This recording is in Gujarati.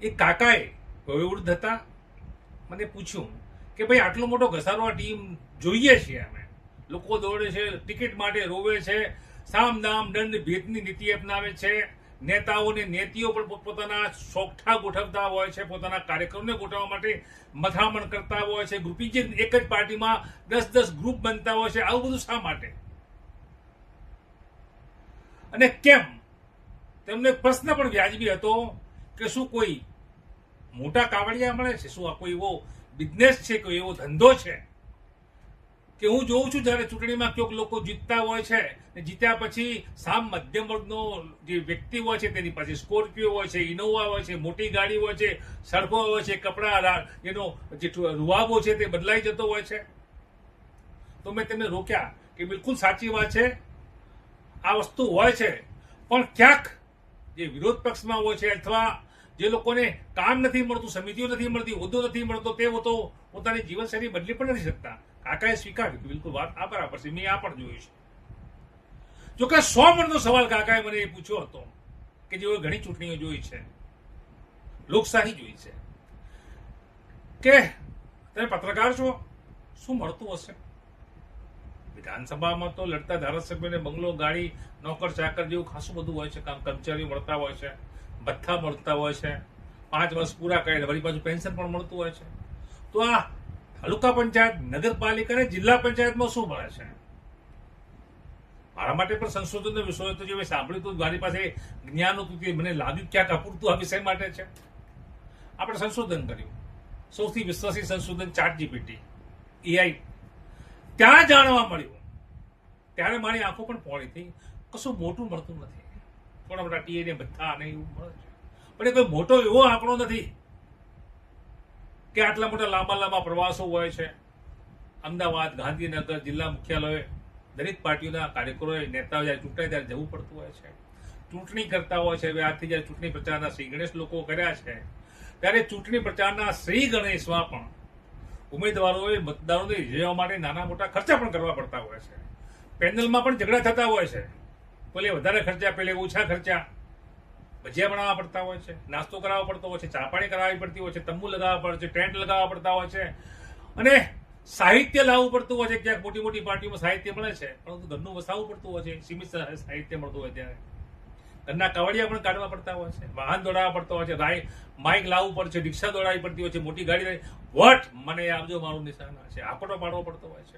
એ કાકાએ વયોવૃદ્ધ હતા, મને પૂછ્યું કે ભાઈ આટલો મોટો ઘસારો આ ટીમ જોઈએ છીએ, અમે લોકો દોડે છે, ટિકિટ માટે રોવે છે, સામ દામ દંડ ભેદની નીતિ અપનાવે છે, નેતાઓને નેતીઓ પણ પોતપોતાના સોગઠા ગોઠવતા હોય છે, પોતાના કાર્યક્રમને ગોઠવવા માટે મથામણ કરતા હોય છે, ગ્રુપિંગ એક જ પાર્ટીમાં 10-10 ગ્રુપ બનતા હોય છે. આવું બધું શા માટે અને કેમ? તેમને પ્રશ્ન પણ વ્યાજબી હતો કે શું કોઈ મોટા કાવડિયા મળે છે, શું આ કોઈ એવો બિઝનેસ છે, કોઈ એવો ધંધો છે કે હું જોઉં છું જ્યારે ચૂંટણીમાં ક્યાંક લોકો જીતતા હોય છે, જીત્યા પછી સામ મધ્યમ વર્ગનો જે વ્યક્તિ હોય છે તેની પાસે સ્કોર્પિયો હોય છે, ઇનોવા હોય છે, મોટી ગાડી હોય છે, સડકો હોય છે, કપડા એનો જે રૂવાબો છે તે બદલાઈ જતો હોય છે. તો મેં તેમને રોક્યા કે બિલકુલ સાચી વાત છે, આ વસ્તુ હોય છે, પણ ક્યાંક જે વિરોધ પક્ષમાં હોય છે અથવા જે લોકોને કામ નથી મળતું, સમિતિઓ નથી મળતી, હોદ્દો નથી મળતો, તે તો પોતાની જીવનશૈલી બદલી પણ નથી શકતા. કાકાએ સ્વીકાર્યું કે બિલકુલ વાત આ બરાબર છે, મેં આ પણ જોયું છે. જો કે 100 મણનો સવાલ કાકાએ મને એ પૂછ્યો હતો કે જેઓ ઘણી ચૂંટણીઓ જોઈ છે, લોકશાહી જોઈ છે, કે તમે પત્રકાર છો, શું મળતું હશે? વિધાનસભામાં તો લડતા ધારાસભ્યોને બંગલો, ગાડી, નોકર ચાકર જેવું ખાસું બધું હોય છે, કર્મચારીઓ મળતા હોય છે, ભથ્થા મળતા હોય છે, 5 વર્ષ પૂરા કરે વળી પાછું પેન્શન પણ મળતું હોય છે. તો આ તાલુકા પંચાયત, નગરપાલિકા અને જિલ્લા પંચાયતમાં શું મળે છે? મારા માટે પણ સંશોધનનો વિષય હતો, જે મેં સાંભળ્યું હતું, મારી પાસે જ્ઞાન હતું, કે મને લાગ્યું ક્યાંક અપૂરતું આ વિષય માટે છે. આપણે સંશોધન કર્યું, સૌથી વિશ્વાસી સંશોધન ChatGPT, AI, ત્યાં જાણવા મળ્યું. ત્યારે મારી આંખો પણ પહોળી થઈ, કશું મોટું મળતું નથી, થોડા મોટા ટીએ ને ભથ્થા અને એવું મળે છે, પણ એ કોઈ મોટો એવો આંકડો નથી કે આટલા મોટા લાંબા લાંબા પ્રવાસો હોય છે. અમદાવાદ, ગાંધીનગર, જિલ્લા મુખ્યાલય, દરેક પાર્ટીઓના કાર્યકરોએ, નેતાઓ જ્યારે ચૂંટાય ત્યારે જવું પડતું હોય છે, ચૂંટણી કરતા હોય છે. હવે આજથી જ્યારે ચૂંટણી પ્રચારના શ્રી ગણેશ લોકો કર્યા છે, ત્યારે ચૂંટણી પ્રચારના શ્રી ગણેશમાં પણ ઉમેદવારોએ મતદારોને રીઝવવા માટે નાના મોટા ખર્ચા પણ કરવા પડતા હોય છે. પેનલમાં પણ ઝઘડા થતા હોય છે, પેલે વધારે ખર્ચા, પેલે ઓછા ખર્ચા, ભજીયા બનાવવા પડતા હોય છે, નાસ્તો કરાવવો પડતો હોય છે, ચા પાણી કરાવવી પડતી હોય છે, તંબુ લગાવવા પડે છે, ટેન્ટ લગાવવા પડતા હોય છે, અને સાહિત્ય લાવવું પડતું હોય છે. ક્યાંક મોટી મોટી પાર્ટીમાં સાહિત્ય મળે છે, પરંતુ ઘરનું વસાવવું પડતું હોય છે, સીમિત સાહિત્ય મળતું હોય ત્યારે ઘરના કાવડિયા પણ કાઢવા પડતા હોય છે, વાહન દોડાવવા પડતો હોય છે, માઇક લાવવું પડે છે, રિક્ષા દોડાવવી પડતી હોય છે, મોટી ગાડી વોટ મને આપજો મારું નિશાન છે, આંકડો પાડવો પડતો હોય છે.